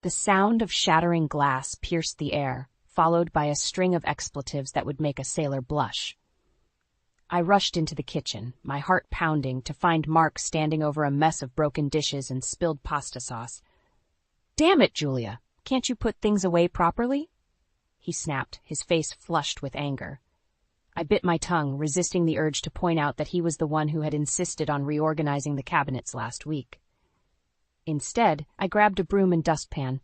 The sound of shattering glass pierced the air, followed by a string of expletives that would make a sailor blush. I rushed into the kitchen, my heart pounding, to find Mark standing over a mess of broken dishes and spilled pasta sauce. "Damn it, Julia! Can't you put things away properly?" he snapped, his face flushed with anger. I bit my tongue, resisting the urge to point out that he was the one who had insisted on reorganizing the cabinets last week. Instead, I grabbed a broom and dustpan.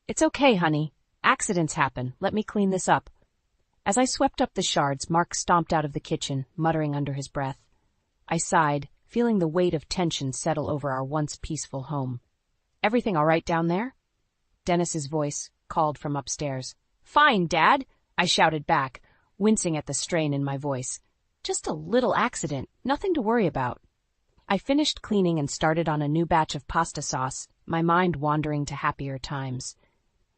"It's okay, honey. Accidents happen. Let me clean this up." As I swept up the shards, Mark stomped out of the kitchen, muttering under his breath. I sighed, feeling the weight of tension settle over our once peaceful home. "Everything all right down there?" Dennis's voice called from upstairs. "Fine, Dad," I shouted back, wincing at the strain in my voice. "Just a little accident, nothing to worry about." I finished cleaning and started on a new batch of pasta sauce, my mind wandering to happier times.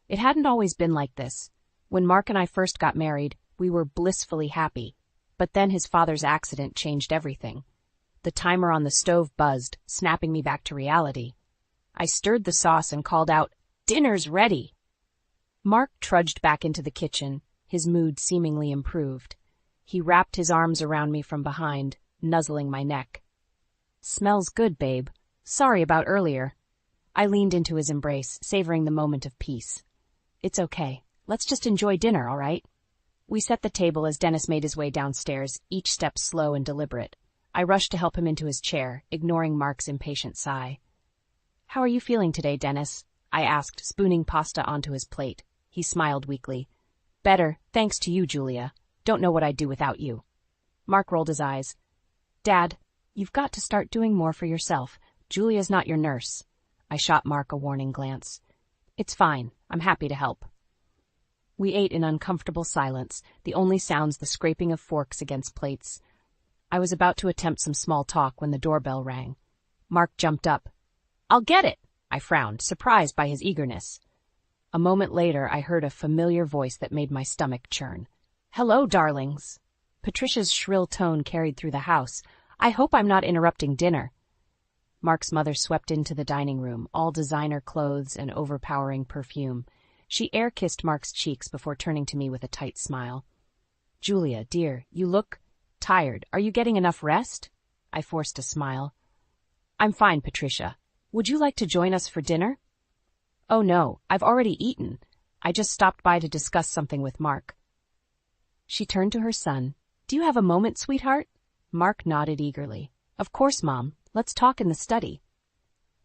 It hadn't always been like this. When Mark and I first got married, we were blissfully happy, but then his father's accident changed everything. The timer on the stove buzzed, snapping me back to reality. I stirred the sauce and called out, "Dinner's ready!" Mark trudged back into the kitchen, his mood seemingly improved. He wrapped his arms around me from behind, nuzzling my neck. "Smells good, babe. Sorry about earlier." I leaned into his embrace, savoring the moment of peace. "It's okay. Let's just enjoy dinner, all right?" We set the table as Dennis made his way downstairs, each step slow and deliberate. I rushed to help him into his chair, ignoring Mark's impatient sigh. "How are you feeling today, Dennis?" I asked, spooning pasta onto his plate. He smiled weakly. "Better, thanks to you, Julia. Don't know what I'd do without you." Mark rolled his eyes. "Dad, you've got to start doing more for yourself. Julia's not your nurse." I shot Mark a warning glance. "It's fine. I'm happy to help." We ate in uncomfortable silence, the only sounds the scraping of forks against plates. I was about to attempt some small talk when the doorbell rang. Mark jumped up. "I'll get it!" I frowned, surprised by his eagerness. A moment later, I heard a familiar voice that made my stomach churn. "Hello, darlings." Patricia's shrill tone carried through the house. "I hope I'm not interrupting dinner." Mark's mother swept into the dining room, all designer clothes and overpowering perfume. She air-kissed Mark's cheeks before turning to me with a tight smile. "Julia, dear, you look tired. Are you getting enough rest?" I forced a smile. "I'm fine, Patricia. Would you like to join us for dinner?" "Oh no, I've already eaten. I just stopped by to discuss something with Mark." She turned to her son. "Do you have a moment, sweetheart?" Mark nodded eagerly. "Of course, Mom. Let's talk in the study."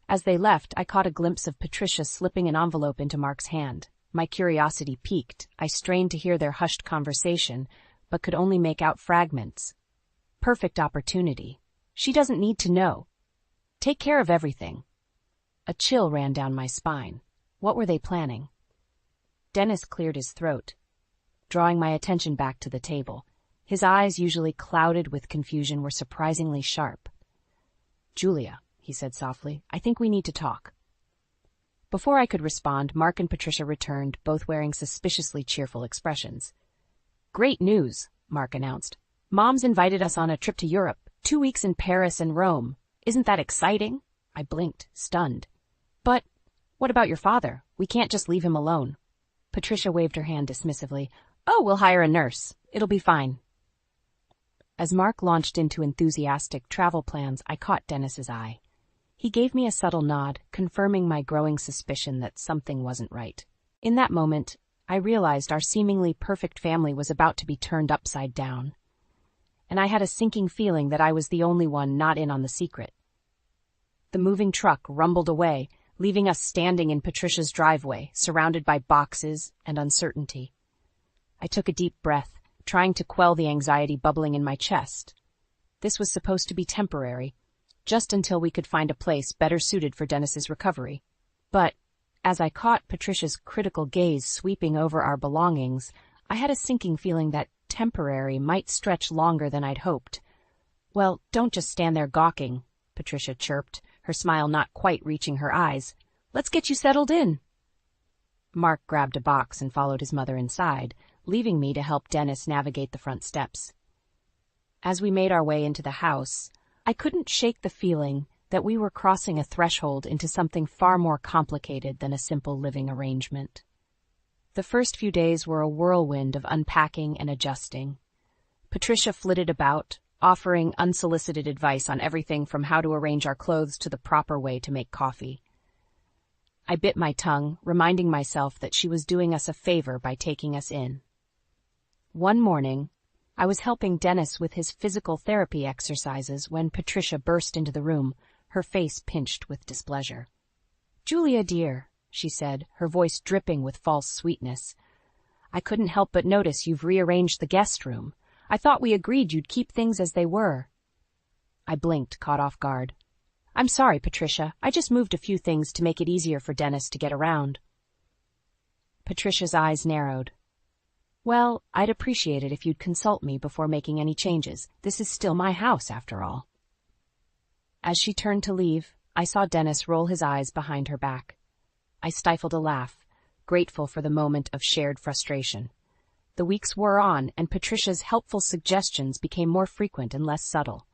As they left, I caught a glimpse of Patricia slipping an envelope into Mark's hand. My curiosity piqued. I strained to hear their hushed conversation, but could only make out fragments. Perfect opportunity. She doesn't need to know. Take care of everything. A chill ran down my spine. What were they planning? Dennis cleared his throat, drawing my attention back to the table. His eyes, usually clouded with confusion, were surprisingly sharp. "Julia," he said softly, "I think we need to talk." Before I could respond, Mark and Patricia returned, both wearing suspiciously cheerful expressions. "Great news," Mark announced. "Mom's invited us on a trip to Europe, 2 weeks in Paris and Rome. Isn't that exciting?" I blinked, stunned. "But what about your father? We can't just leave him alone." Patricia waved her hand dismissively. "Oh, we'll hire a nurse. It'll be fine." As Mark launched into enthusiastic travel plans, I caught Dennis's eye. He gave me a subtle nod, confirming my growing suspicion that something wasn't right. In that moment, I realized our seemingly perfect family was about to be turned upside down. And I had a sinking feeling that I was the only one not in on the secret. The moving truck rumbled away, leaving us standing in Patricia's driveway, surrounded by boxes and uncertainty. I took a deep breath, trying to quell the anxiety bubbling in my chest. This was supposed to be temporary, just until we could find a place better suited for Dennis's recovery. But as I caught Patricia's critical gaze sweeping over our belongings, I had a sinking feeling that temporary might stretch longer than I'd hoped. "Well, don't just stand there gawking," Patricia chirped, her smile not quite reaching her eyes. "Let's get you settled in." Mark grabbed a box and followed his mother inside, leaving me to help Dennis navigate the front steps. As we made our way into the house, I couldn't shake the feeling that we were crossing a threshold into something far more complicated than a simple living arrangement. The first few days were a whirlwind of unpacking and adjusting. Patricia flitted about, offering unsolicited advice on everything from how to arrange our clothes to the proper way to make coffee. I bit my tongue, reminding myself that she was doing us a favor by taking us in. One morning, I was helping Dennis with his physical therapy exercises when Patricia burst into the room, her face pinched with displeasure. "Julia, dear," she said, her voice dripping with false sweetness, "I couldn't help but notice you've rearranged the guest room. I thought we agreed you'd keep things as they were." I blinked, caught off guard. "I'm sorry, Patricia. I just moved a few things to make it easier for Dennis to get around." Patricia's eyes narrowed. "Well, I'd appreciate it if you'd consult me before making any changes. This is still my house, after all." As she turned to leave, I saw Dennis roll his eyes behind her back. I stifled a laugh, grateful for the moment of shared frustration. The weeks wore on, and Patricia's helpful suggestions became more frequent and less subtle.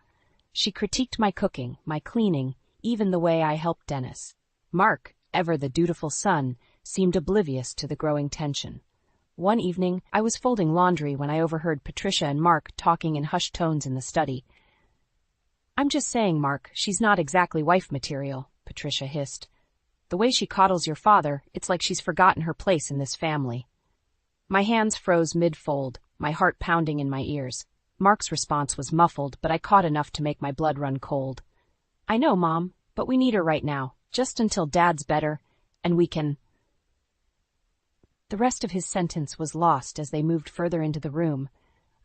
She critiqued my cooking, my cleaning, even the way I helped Dennis. Mark, ever the dutiful son, seemed oblivious to the growing tension. One evening, I was folding laundry when I overheard Patricia and Mark talking in hushed tones in the study. "I'm just saying, Mark, she's not exactly wife material," Patricia hissed. "The way she coddles your father, it's like she's forgotten her place in this family." My hands froze mid-fold, my heart pounding in my ears. Mark's response was muffled, but I caught enough to make my blood run cold. "I know, Mom, but we need her right now, just until Dad's better, and we can—" The rest of his sentence was lost as they moved further into the room.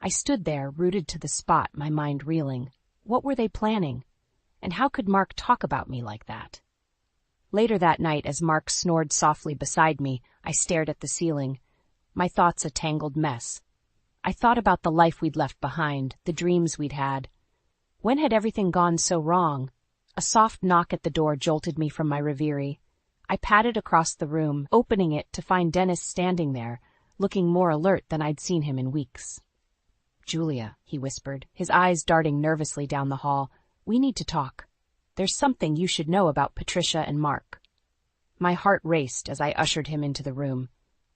I stood there, rooted to the spot, my mind reeling. What were they planning? And how could Mark talk about me like that? Later that night, as Mark snored softly beside me, I stared at the ceiling, my thoughts a tangled mess. I thought about the life we'd left behind, the dreams we'd had. When had everything gone so wrong? A soft knock at the door jolted me from my reverie. I padded across the room, opening it to find Dennis standing there, looking more alert than I'd seen him in weeks. "Julia," he whispered, his eyes darting nervously down the hall, "we need to talk. There's something you should know about Patricia and Mark." My heart raced as I ushered him into the room.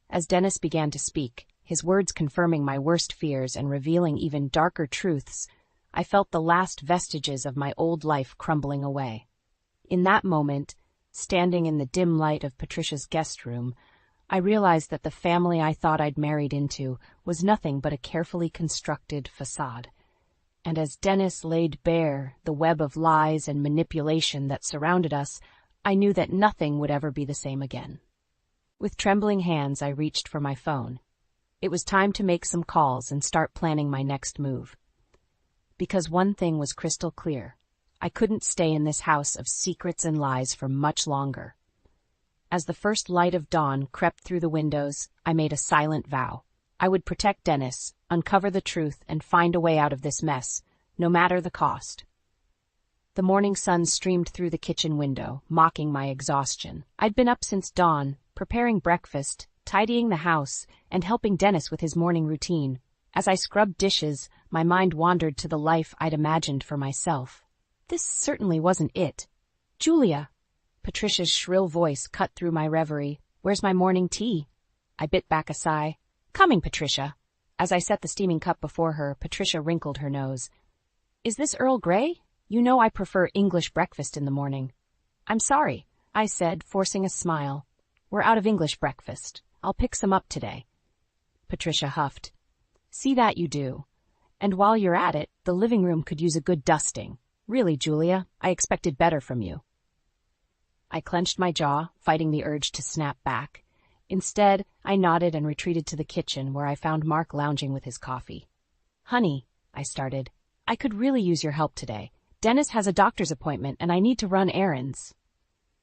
As Dennis began to speak, his words confirming my worst fears and revealing even darker truths, I felt the last vestiges of my old life crumbling away. In that moment, standing in the dim light of Patricia's guest room, I realized that the family I thought I'd married into was nothing but a carefully constructed facade. And as Dennis laid bare the web of lies and manipulation that surrounded us, I knew that nothing would ever be the same again. With trembling hands, I reached for my phone. It was time to make some calls and start planning my next move. Because one thing was crystal clear. I couldn't stay in this house of secrets and lies for much longer. As the first light of dawn crept through the windows, I made a silent vow. I would protect Dennis, uncover the truth, and find a way out of this mess, no matter the cost. The morning sun streamed through the kitchen window, mocking my exhaustion. I'd been up since dawn, preparing breakfast, tidying the house, and helping Dennis with his morning routine. As I scrubbed dishes, my mind wandered to the life I'd imagined for myself. This certainly wasn't it. "Julia!" Patricia's shrill voice cut through my reverie. "Where's my morning tea?" I bit back a sigh. "Coming, Patricia." As I set the steaming cup before her, Patricia wrinkled her nose. "Is this Earl Grey? You know I prefer English breakfast in the morning." "I'm sorry," I said, forcing a smile. "We're out of English breakfast. I'll pick some up today." Patricia huffed. "See that you do. And while you're at it, the living room could use a good dusting. Really, Julia, I expected better from you." I clenched my jaw, fighting the urge to snap back. Instead, I nodded and retreated to the kitchen, where I found Mark lounging with his coffee. "Honey," I started, "I could really use your help today. Dennis has a doctor's appointment, and I need to run errands."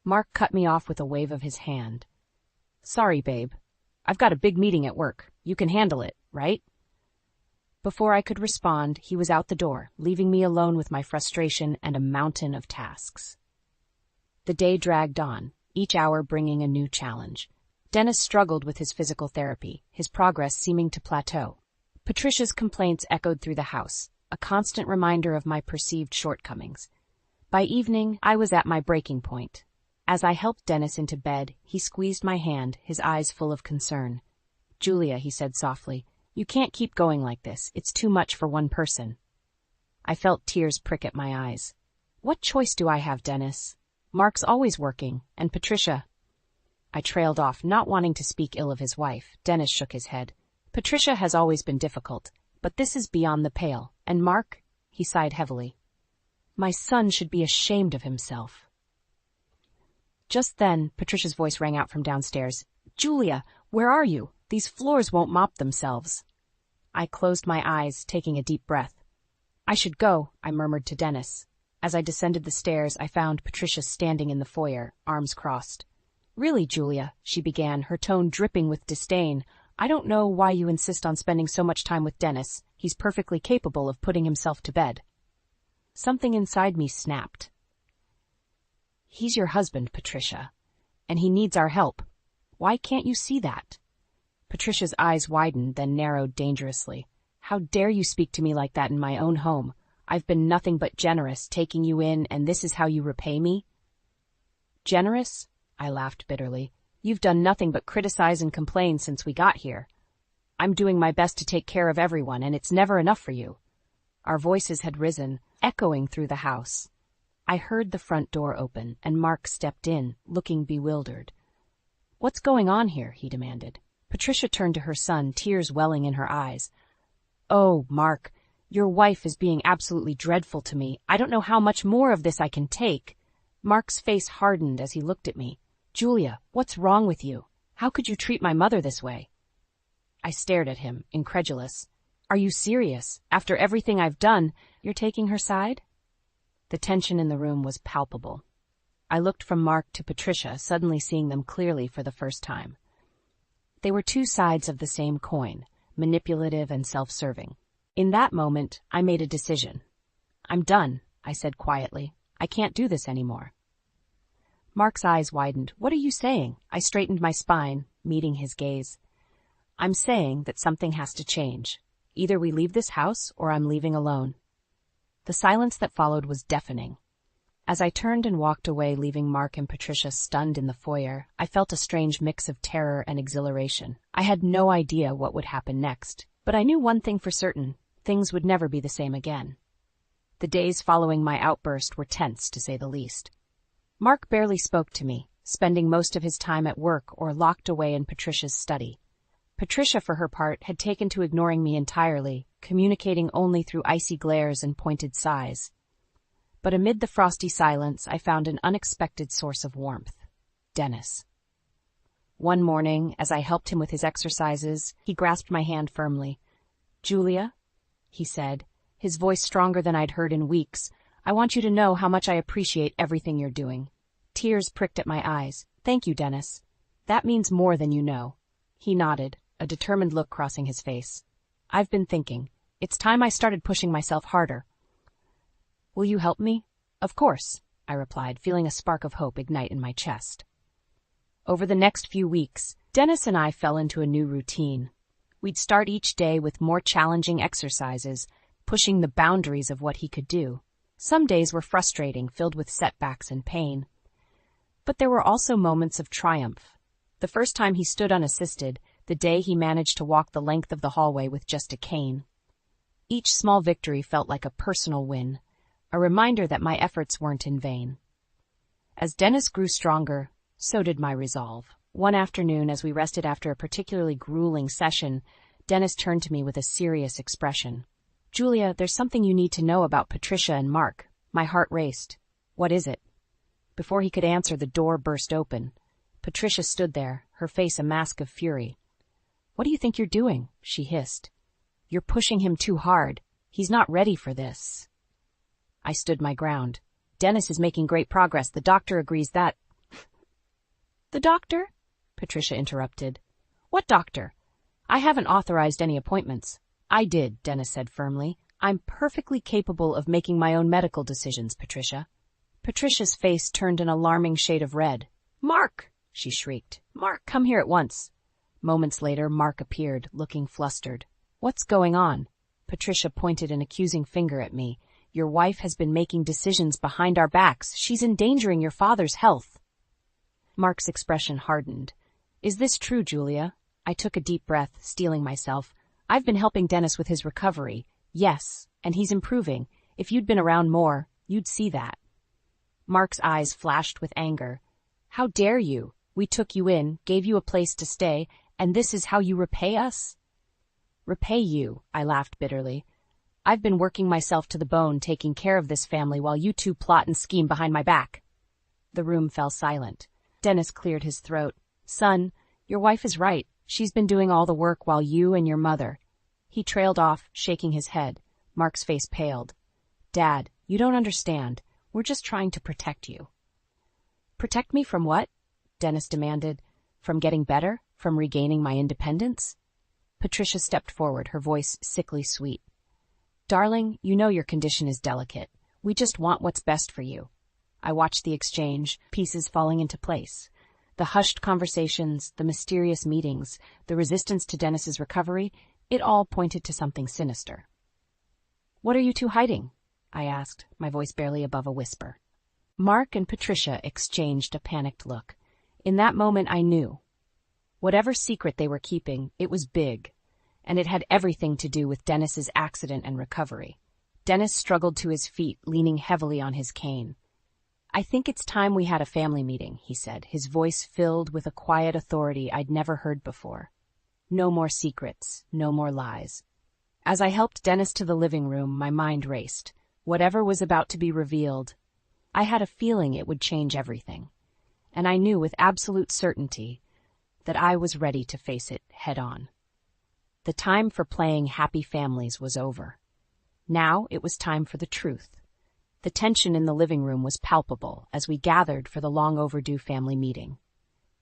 Mark cut me off with a wave of his hand. "Sorry, babe. I've got a big meeting at work. You can handle it, right?" Before I could respond, he was out the door, leaving me alone with my frustration and a mountain of tasks. The day dragged on, each hour bringing a new challenge. Dennis struggled with his physical therapy, his progress seeming to plateau. Patricia's complaints echoed through the house, a constant reminder of my perceived shortcomings. By evening, I was at my breaking point. As I helped Dennis into bed, he squeezed my hand, his eyes full of concern. "Julia," he said softly, "you can't keep going like this. It's too much for one person." I felt tears prick at my eyes. "What choice do I have, Dennis? Mark's always working, and Patricia—" I trailed off, not wanting to speak ill of his wife. Dennis shook his head. "Patricia has always been difficult, but this is beyond the pale. And Mark?" He sighed heavily. "My son should be ashamed of himself." Just then, Patricia's voice rang out from downstairs. "Julia, where are you? These floors won't mop themselves." I closed my eyes, taking a deep breath. "I should go," I murmured to Dennis. As I descended the stairs, I found Patricia standing in the foyer, arms crossed. "Really, Julia," she began, her tone dripping with disdain, "I don't know why you insist on spending so much time with Dennis. He's perfectly capable of putting himself to bed." Something inside me snapped. "He's your husband, Patricia, and he needs our help. Why can't you see that?" Patricia's eyes widened, then narrowed dangerously. "How dare you speak to me like that in my own home? I've been nothing but generous, taking you in, and this is how you repay me?" "Generous?" I laughed bitterly. "You've done nothing but criticize and complain since we got here. I'm doing my best to take care of everyone, and it's never enough for you." Our voices had risen, echoing through the house. I heard the front door open, and Mark stepped in, looking bewildered. "What's going on here?" he demanded. Patricia turned to her son, tears welling in her eyes. "Oh, Mark, your wife is being absolutely dreadful to me. I don't know how much more of this I can take." Mark's face hardened as he looked at me. "Julia, what's wrong with you? How could you treat my mother this way?" I stared at him, incredulous. "Are you serious? After everything I've done, you're taking her side?" The tension in the room was palpable. I looked from Mark to Patricia, suddenly seeing them clearly for the first time. They were two sides of the same coin, manipulative and self-serving. In that moment, I made a decision. "I'm done," I said quietly. "I can't do this anymore." Mark's eyes widened. "What are you saying?" I straightened my spine, meeting his gaze. "I'm saying that something has to change. Either we leave this house or I'm leaving alone." The silence that followed was deafening. As I turned and walked away, leaving Mark and Patricia stunned in the foyer, I felt a strange mix of terror and exhilaration. I had no idea what would happen next, but I knew one thing for certain: things would never be the same again. The days following my outburst were tense, to say the least. Mark barely spoke to me, spending most of his time at work or locked away in Patricia's study. Patricia, for her part, had taken to ignoring me entirely, communicating only through icy glares and pointed sighs. But amid the frosty silence, I found an unexpected source of warmth: Dennis. One morning, as I helped him with his exercises, he grasped my hand firmly. "Julia," he said, his voice stronger than I'd heard in weeks, "I want you to know how much I appreciate everything you're doing." Tears pricked at my eyes. "Thank you, Dennis. That means more than you know." He nodded, a determined look crossing his face. "I've been thinking. It's time I started pushing myself harder." "Will you help me?" "Of course," I replied, feeling a spark of hope ignite in my chest. Over the next few weeks, Dennis and I fell into a new routine. We'd start each day with more challenging exercises, pushing the boundaries of what he could do. Some days were frustrating, filled with setbacks and pain. But there were also moments of triumph. The first time he stood unassisted, the day he managed to walk the length of the hallway with just a cane. Each small victory felt like a personal win, a reminder that my efforts weren't in vain. As Dennis grew stronger, so did my resolve. One afternoon, as we rested after a particularly grueling session, Dennis turned to me with a serious expression. "Julia, there's something you need to know about Patricia and Mark." My heart raced. "What is it?" Before he could answer, the door burst open. Patricia stood there, her face a mask of fury. "What do you think you're doing?" she hissed. "You're pushing him too hard. He's not ready for this." I stood my ground. "Dennis is making great progress. The doctor agrees that—" "The doctor?" Patricia interrupted. "What doctor? I haven't authorized any appointments." "I did," Dennis said firmly. "I'm perfectly capable of making my own medical decisions, Patricia." Patricia's face turned an alarming shade of red. "Mark!" she shrieked. "Mark, come here at once." Moments later, Mark appeared, looking flustered. "What's going on?" Patricia pointed an accusing finger at me, Your wife has been making decisions behind our backs. She's endangering your father's health." Mark's expression hardened. "Is this true, Julia?" I took a deep breath, steeling myself. "I've been helping Dennis with his recovery. Yes, and he's improving. If you'd been around more, you'd see that." Mark's eyes flashed with anger. "How dare you? We took you in, gave you a place to stay, and this is how you repay us?" "Repay you," I laughed bitterly. "I've been working myself to the bone taking care of this family while you two plot and scheme behind my back." The room fell silent. Dennis cleared his throat. "Son, your wife is right. She's been doing all the work while you and your mother—" He trailed off, shaking his head. Mark's face paled. "Dad, you don't understand. We're just trying to protect you." "Protect me from what?" Dennis demanded. "From getting better? From regaining my independence?" Patricia stepped forward, her voice sickly sweet. "Darling, you know your condition is delicate. We just want what's best for you." I watched the exchange, pieces falling into place. The hushed conversations, the mysterious meetings, the resistance to Dennis's recovery, it all pointed to something sinister. "What are you two hiding?" I asked, my voice barely above a whisper. Mark and Patricia exchanged a panicked look. In that moment I knew. Whatever secret they were keeping, it was big, and it had everything to do with Dennis's accident and recovery. Dennis struggled to his feet, leaning heavily on his cane. "I think it's time we had a family meeting," he said, his voice filled with a quiet authority I'd never heard before. "No more secrets, no more lies." As I helped Dennis to the living room, my mind raced. Whatever was about to be revealed, I had a feeling it would change everything. And I knew with absolute certainty that I was ready to face it head on. The time for playing happy families was over. Now it was time for the truth. The tension in the living room was palpable as we gathered for the long-overdue family meeting.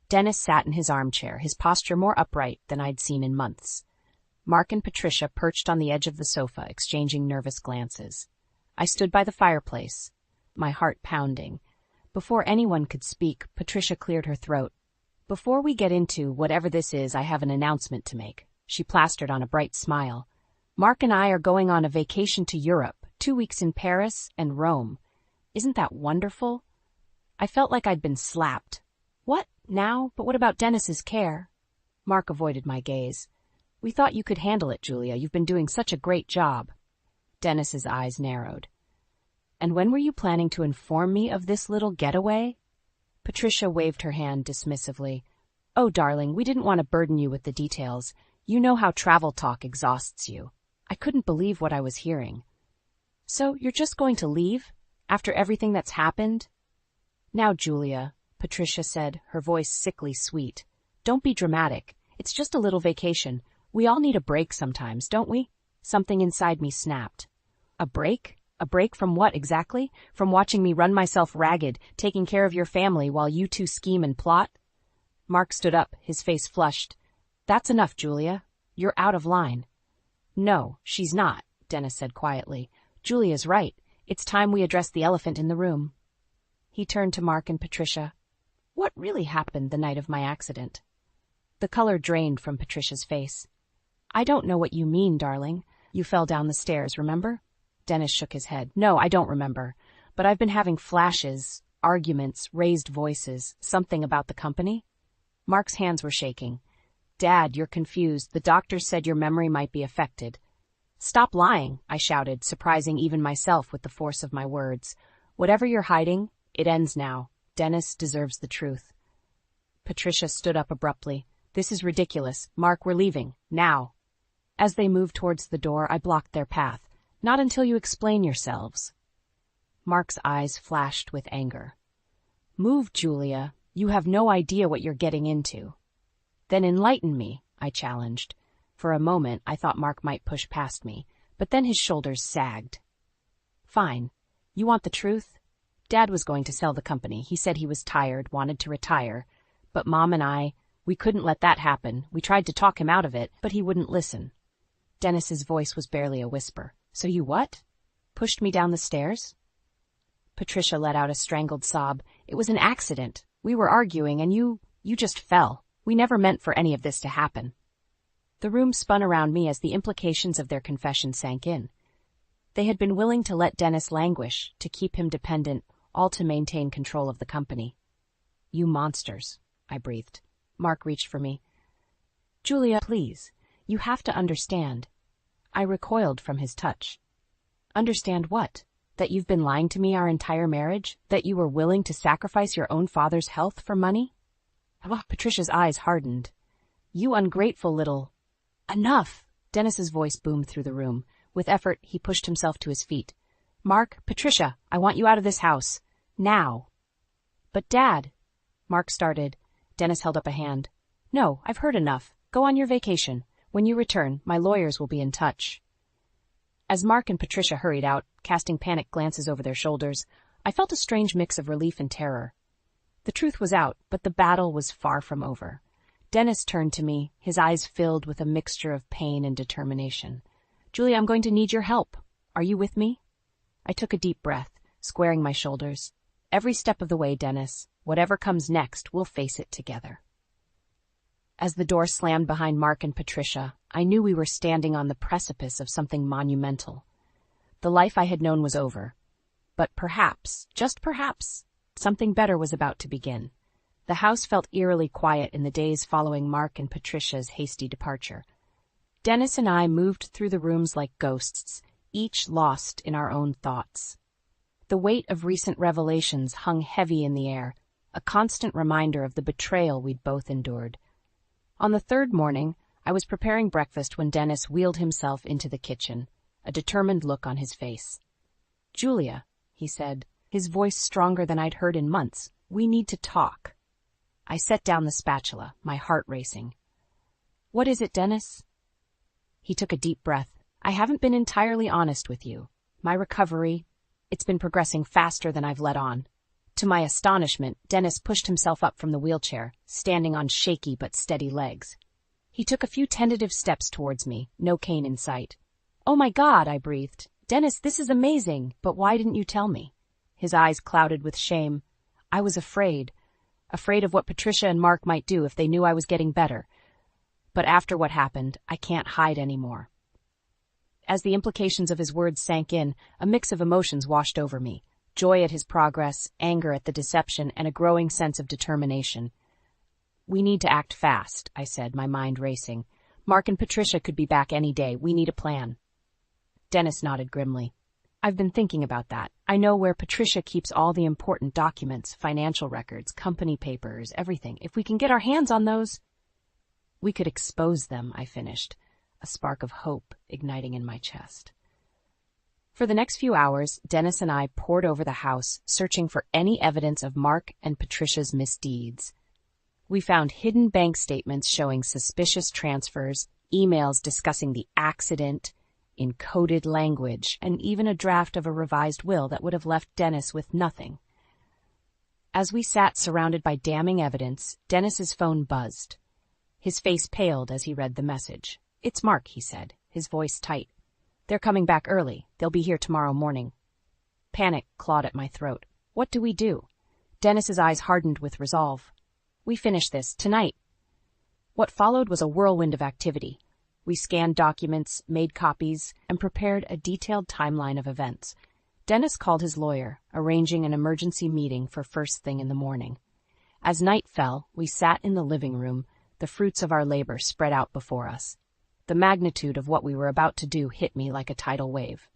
Dennis sat in his armchair, his posture more upright than I'd seen in months. Mark and Patricia perched on the edge of the sofa, exchanging nervous glances. I stood by the fireplace, my heart pounding. Before anyone could speak, Patricia cleared her throat. "Before we get into whatever this is, I have an announcement to make." She plastered on a bright smile. "Mark and I are going on a vacation to Europe, 2 weeks in Paris and Rome. Isn't that wonderful?" I felt like I'd been slapped. "What, now? But what about Dennis's care?" Mark avoided my gaze. "We thought you could handle it, Julia. You've been doing such a great job." Dennis's eyes narrowed. "And when were you planning to inform me of this little getaway?" Patricia waved her hand dismissively. "Oh, darling, we didn't want to burden you with the details. You know how travel talk exhausts you." I couldn't believe what I was hearing. "So you're just going to leave? After everything that's happened?" "Now, Julia," Patricia said, her voice sickly sweet. "Don't be dramatic. It's just a little vacation. We all need a break sometimes, don't we?" Something inside me snapped. "A break? A break from what exactly? From watching me run myself ragged, taking care of your family while you two scheme and plot?" Mark stood up, his face flushed. "That's enough, Julia. You're out of line." "No, she's not," Dennis said quietly. "Julia's right. It's time we address the elephant in the room." He turned to Mark and Patricia. "What really happened the night of my accident?" The color drained from Patricia's face. "I don't know what you mean, darling. You fell down the stairs, remember?" Dennis shook his head. "No, I don't remember. But I've been having flashes, arguments, raised voices, something about the company." Mark's hands were shaking. "Dad, you're confused. The doctors said your memory might be affected." "Stop lying," I shouted, surprising even myself with the force of my words. "Whatever you're hiding, it ends now. Dennis deserves the truth." Patricia stood up abruptly. "This is ridiculous. Mark, we're leaving. Now." As they moved towards the door, I blocked their path. "Not until you explain yourselves." Mark's eyes flashed with anger. "Move, Julia. You have no idea what you're getting into." "Then enlighten me," I challenged. For a moment, I thought Mark might push past me, but then his shoulders sagged. "Fine. You want the truth? Dad was going to sell the company. He said he was tired, wanted to retire. But Mom and we couldn't let that happen. We tried to talk him out of it, but he wouldn't listen." Dennis's voice was barely a whisper. "So you what? Pushed me down the stairs?" Patricia let out a strangled sob. "It was an accident. We were arguing, and you just fell. We never meant for any of this to happen." The room spun around me as the implications of their confession sank in. They had been willing to let Dennis languish, to keep him dependent, all to maintain control of the company. "You monsters," I breathed. Mark reached for me. "Julia, please, you have to understand." I recoiled from his touch. "Understand what? That you've been lying to me our entire marriage? That you were willing to sacrifice your own father's health for money?" Patricia's eyes hardened. "You ungrateful little—" "Enough!" Dennis's voice boomed through the room. With effort, he pushed himself to his feet. "Mark, Patricia, I want you out of this house. Now." "But Dad—" Mark started. Dennis held up a hand. "No, I've heard enough. Go on your vacation. When you return, my lawyers will be in touch." As Mark and Patricia hurried out, casting panicked glances over their shoulders, I felt a strange mix of relief and terror. The truth was out, but the battle was far from over. Dennis turned to me, his eyes filled with a mixture of pain and determination. "Julia, I'm going to need your help. Are you with me?" I took a deep breath, squaring my shoulders. "Every step of the way, Dennis. Whatever comes next, we'll face it together." As the door slammed behind Mark and Patricia, I knew we were standing on the precipice of something monumental. The life I had known was over. But perhaps, just perhaps, something better was about to begin. The house felt eerily quiet in the days following Mark and Patricia's hasty departure. Dennis and I moved through the rooms like ghosts, each lost in our own thoughts. The weight of recent revelations hung heavy in the air, a constant reminder of the betrayal we'd both endured. On the third morning, I was preparing breakfast when Dennis wheeled himself into the kitchen, a determined look on his face. "Julia," he said, his voice stronger than I'd heard in months, "we need to talk." I set down the spatula, my heart racing. "What is it, Dennis?" He took a deep breath. "I haven't been entirely honest with you. My recovery, it's been progressing faster than I've let on." To my astonishment, Dennis pushed himself up from the wheelchair, standing on shaky but steady legs. He took a few tentative steps towards me, no cane in sight. "Oh my God," I breathed. "Dennis, this is amazing, but why didn't you tell me?" His eyes clouded with shame. "I was afraid of what Patricia and Mark might do if they knew I was getting better. But after what happened, I can't hide anymore." As the implications of his words sank in, a mix of emotions washed over me. Joy at his progress, anger at the deception, and a growing sense of determination. "We need to act fast," I said, my mind racing. "Mark and Patricia could be back any day. We need a plan." Dennis nodded grimly. "I've been thinking about that. I know where Patricia keeps all the important documents, financial records, company papers, everything. If we can get our hands on those—" "We could expose them," I finished, a spark of hope igniting in my chest. For the next few hours, Dennis and I pored over the house, searching for any evidence of Mark and Patricia's misdeeds. We found hidden bank statements showing suspicious transfers, emails discussing the accident, in coded language, and even a draft of a revised will that would have left Dennis with nothing. As we sat surrounded by damning evidence, Dennis's phone buzzed. His face paled as he read the message. "It's Mark," he said, his voice tight. "They're coming back early. They'll be here tomorrow morning." Panic clawed at my throat. What do we do? Dennis's eyes hardened with resolve. "We finish this tonight." What followed was a whirlwind of activity. We scanned documents, made copies, and prepared a detailed timeline of events. Dennis called his lawyer, arranging an emergency meeting for first thing in the morning. As night fell, we sat in the living room, the fruits of our labor spread out before us. The magnitude of what we were about to do hit me like a tidal wave.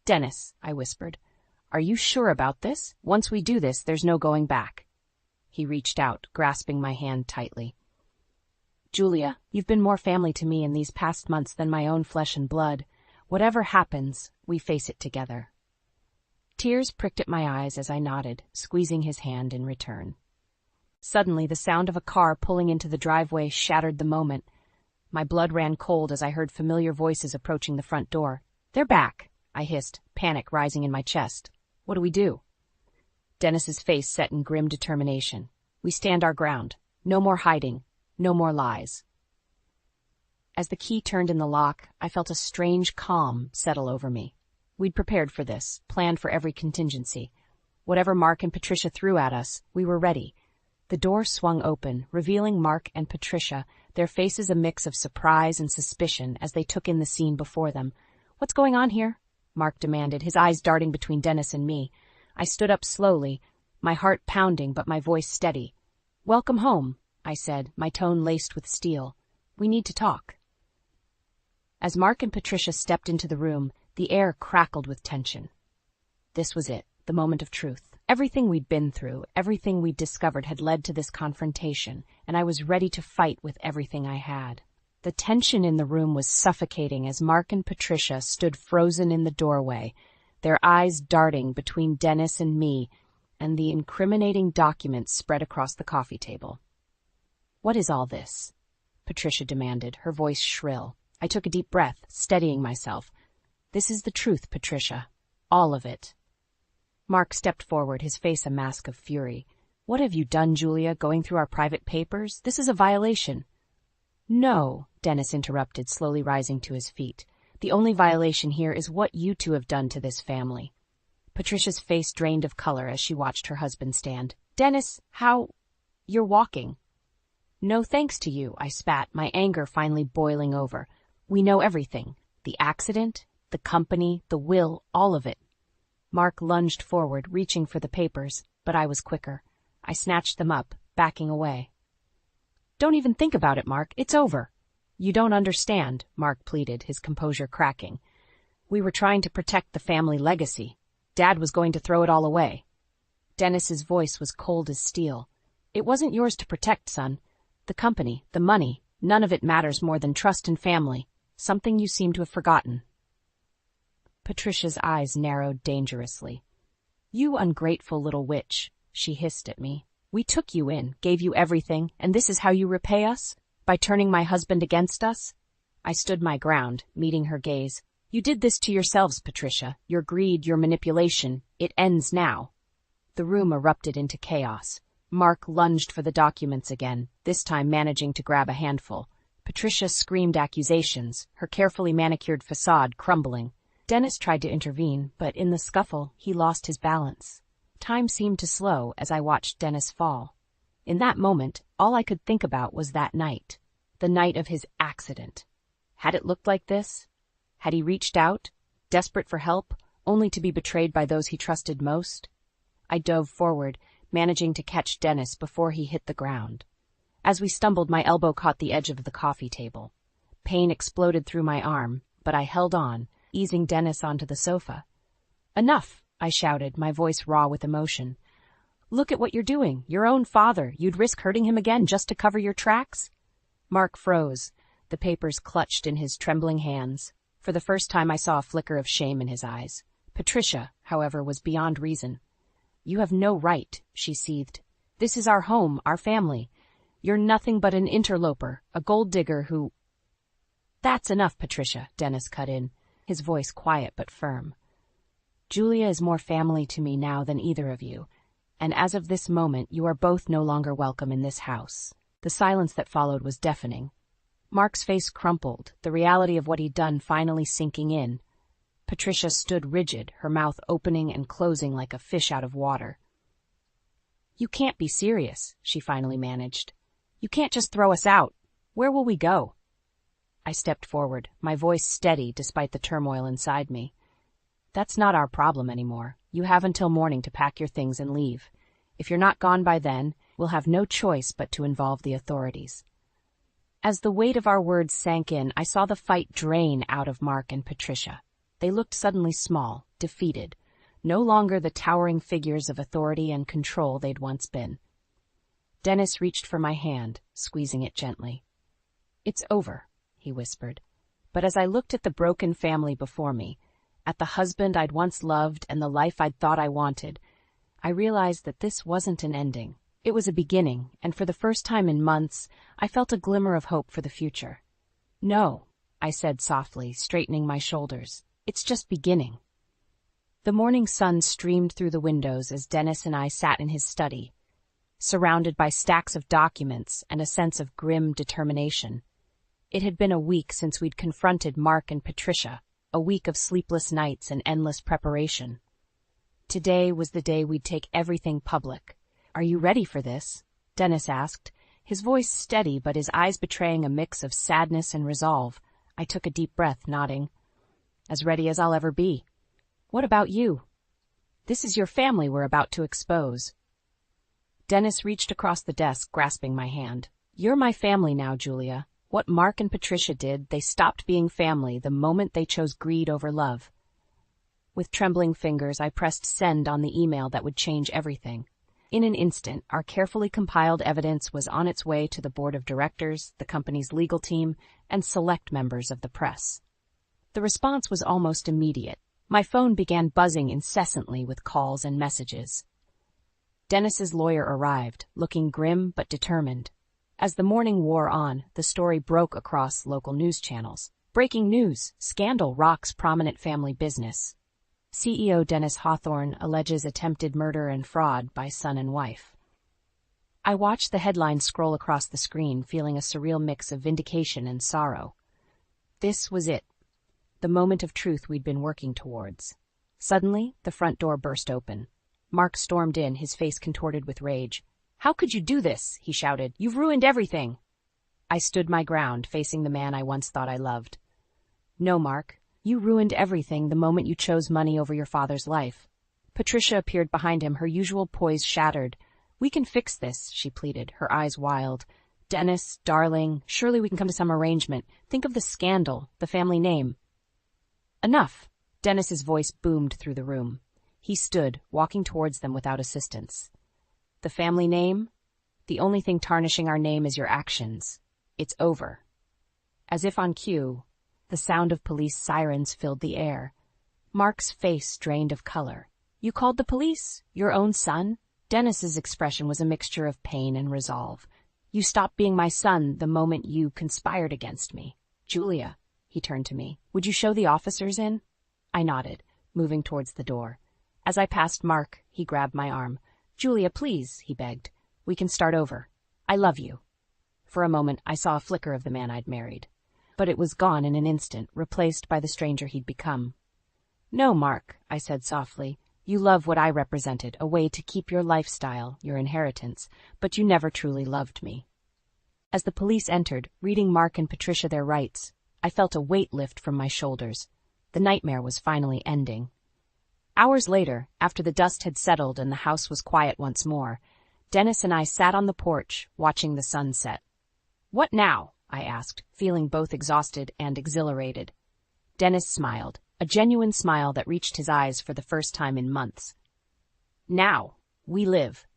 "Dennis," I whispered, "are you sure about this? Once we do this, there's no going back." He reached out, grasping my hand tightly. "Julia, you've been more family to me in these past months than my own flesh and blood. Whatever happens, we face it together." Tears pricked at my eyes as I nodded, squeezing his hand in return. Suddenly, the sound of a car pulling into the driveway shattered the moment. My blood ran cold as I heard familiar voices approaching the front door. "They're back," I hissed, panic rising in my chest. "What do we do?" Dennis's face set in grim determination. "We stand our ground. No more hiding. No more lies." As the key turned in the lock, I felt a strange calm settle over me. We'd prepared for this, planned for every contingency. Whatever Mark and Patricia threw at us, we were ready. The door swung open, revealing Mark and Patricia, their faces a mix of surprise and suspicion as they took in the scene before them. "What's going on here?" Mark demanded, his eyes darting between Dennis and me. I stood up slowly, my heart pounding but my voice steady. "Welcome home," I said, my tone laced with steel. "We need to talk." As Mark and Patricia stepped into the room, the air crackled with tension. This was it, the moment of truth. Everything we'd been through, everything we'd discovered had led to this confrontation, and I was ready to fight with everything I had. The tension in the room was suffocating as Mark and Patricia stood frozen in the doorway, their eyes darting between Dennis and me, and the incriminating documents spread across the coffee table. "What is all this?" Patricia demanded, her voice shrill. I took a deep breath, steadying myself. "This is the truth, Patricia. All of it." Mark stepped forward, his face a mask of fury. "What have you done, Julia, going through our private papers? This is a violation." "No," Dennis interrupted, slowly rising to his feet. "The only violation here is what you two have done to this family." Patricia's face drained of color as she watched her husband stand. "Dennis, how—" "You're walking." "No thanks to you," I spat, my anger finally boiling over. "We know everything. The accident, the company, the will, all of it." Mark lunged forward, reaching for the papers, but I was quicker. I snatched them up, backing away. "Don't even think about it, Mark. It's over." "You don't understand," Mark pleaded, his composure cracking. "We were trying to protect the family legacy. Dad was going to throw it all away." Dennis's voice was cold as steel. "It wasn't yours to protect, son. The company, the money, none of it matters more than trust and family, something you seem to have forgotten." Patricia's eyes narrowed dangerously. "You ungrateful little witch," she hissed at me. "We took you in, gave you everything, and this is how you repay us? By turning my husband against us?" I stood my ground, meeting her gaze. "You did this to yourselves, Patricia. Your greed, your manipulation. It ends now." The room erupted into chaos. Mark lunged for the documents again, this time managing to grab a handful. Patricia screamed accusations, her carefully manicured facade crumbling. Dennis tried to intervene, but in the scuffle, he lost his balance. Time seemed to slow as I watched Dennis fall. In that moment, all I could think about was that night, the night of his accident. Had it looked like this? Had he reached out, desperate for help, only to be betrayed by those he trusted most? I dove forward, managing to catch Dennis before he hit the ground. As we stumbled, my elbow caught the edge of the coffee table. Pain exploded through my arm, but I held on, easing Dennis onto the sofa. "Enough!" I shouted, my voice raw with emotion. "Look at what you're doing. Your own father. You'd risk hurting him again just to cover your tracks?" Mark froze, the papers clutched in his trembling hands. For the first time I saw a flicker of shame in his eyes. Patricia, however, was beyond reason. "You have no right," she seethed. "This is our home, our family. You're nothing but an interloper, a gold digger who—" "That's enough, Patricia," Dennis cut in, his voice quiet but firm. "Julia is more family to me now than either of you, and as of this moment you are both no longer welcome in this house." The silence that followed was deafening. Mark's face crumpled, the reality of what he'd done finally sinking in. Patricia stood rigid, her mouth opening and closing like a fish out of water. "You can't be serious," she finally managed. "You can't just throw us out. Where will we go?" I stepped forward, my voice steady despite the turmoil inside me. "That's not our problem anymore. You have until morning to pack your things and leave. If you're not gone by then, we'll have no choice but to involve the authorities." As the weight of our words sank in, I saw the fight drain out of Mark and Patricia. They looked suddenly small, defeated, no longer the towering figures of authority and control they'd once been. Dennis reached for my hand, squeezing it gently. "It's over," he whispered. But as I looked at the broken family before me, at the husband I'd once loved and the life I'd thought I wanted, I realized that this wasn't an ending. It was a beginning, and for the first time in months, I felt a glimmer of hope for the future. "No," I said softly, straightening my shoulders. "It's just beginning." The morning sun streamed through the windows as Dennis and I sat in his study, surrounded by stacks of documents and a sense of grim determination. It had been a week since we'd confronted Mark and Patricia, a week of sleepless nights and endless preparation. Today was the day we'd take everything public. "Are you ready for this?" Dennis asked, his voice steady but his eyes betraying a mix of sadness and resolve. I took a deep breath, nodding. "As ready as I'll ever be." What about you? This is your family we're about to expose. Dennis reached across the desk, grasping my hand. You're my family now, Julia. What Mark and Patricia did, they stopped being family the moment they chose greed over love. With trembling fingers, I pressed send on the email that would change everything. In an instant, our carefully compiled evidence was on its way to the board of directors, the company's legal team, and select members of the press. The response was almost immediate. My phone began buzzing incessantly with calls and messages. Dennis's lawyer arrived, looking grim but determined. As the morning wore on, the story broke across local news channels. Breaking news: scandal rocks prominent family business. CEO Dennis Hawthorne alleges attempted murder and fraud by son and wife. I watched the headlines scroll across the screen, feeling a surreal mix of vindication and sorrow. This was it, the moment of truth we'd been working towards. Suddenly, the front door burst open. Mark stormed in, his face contorted with rage. "How could you do this?" he shouted. "You've ruined everything." I stood my ground, facing the man I once thought I loved. "No, Mark. You ruined everything the moment you chose money over your father's life." Patricia appeared behind him, her usual poise shattered. "We can fix this," she pleaded, her eyes wild. "Dennis, darling, surely we can come to some arrangement. Think of the scandal, the family name." "Enough!" Dennis's voice boomed through the room. He stood, walking towards them without assistance. "The family name? The only thing tarnishing our name is your actions. It's over." As if on cue, the sound of police sirens filled the air. Mark's face drained of color. "You called the police? Your own son?" Dennis's expression was a mixture of pain and resolve. "You stopped being my son the moment you conspired against me." "Julia," he turned to me, "would you show the officers in?" I nodded, moving towards the door. As I passed Mark, he grabbed my arm. "Julia, please," he begged. "We can start over. I love you." For a moment, I saw a flicker of the man I'd married. But it was gone in an instant, replaced by the stranger he'd become. "No, Mark," I said softly. "You love what I represented, a way to keep your lifestyle, your inheritance, but you never truly loved me." As the police entered, reading Mark and Patricia their rights, I felt a weight lift from my shoulders. The nightmare was finally ending. Hours later, after the dust had settled and the house was quiet once more, Dennis and I sat on the porch, watching the sun set. "What now?" I asked, feeling both exhausted and exhilarated. Dennis smiled, a genuine smile that reached his eyes for the first time in months. "Now, we live.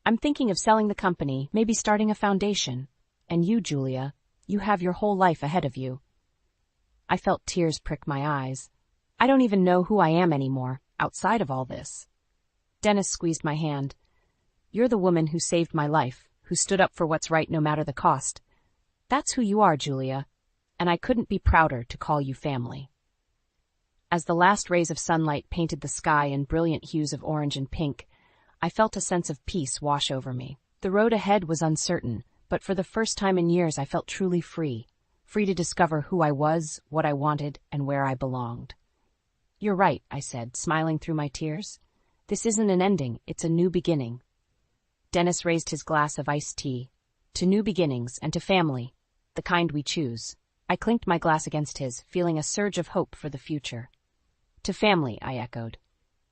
I'm thinking of selling the company, maybe starting a foundation. And you, Julia, you have your whole life ahead of you." I felt tears prick my eyes. I don't even know who I am anymore, outside of all this. Dennis squeezed my hand. "You're the woman who saved my life, who stood up for what's right no matter the cost. That's who you are, Julia, and I couldn't be prouder to call you family." As the last rays of sunlight painted the sky in brilliant hues of orange and pink, I felt a sense of peace wash over me. The road ahead was uncertain, but for the first time in years I felt truly free to discover who I was, what I wanted, and where I belonged. "You're right," I said, smiling through my tears. "This isn't an ending, it's a new beginning." Dennis raised his glass of iced tea. "To new beginnings and to family, the kind we choose." I clinked my glass against his, feeling a surge of hope for the future. "To family," I echoed.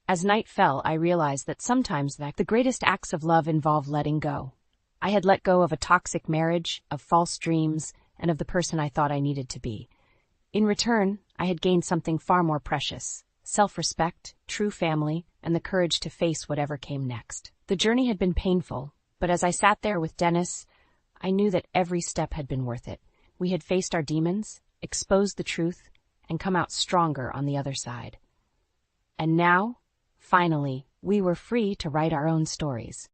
As night fell, I realized that sometimes the greatest acts of love involve letting go. I had let go of a toxic marriage, of false dreams, and of the person I thought I needed to be. In return, I had gained something far more precious: self-respect, true family, and the courage to face whatever came next. The journey had been painful, but as I sat there with Dennis, I knew that every step had been worth it. We had faced our demons, exposed the truth, and come out stronger on the other side. And now, finally, we were free to write our own stories.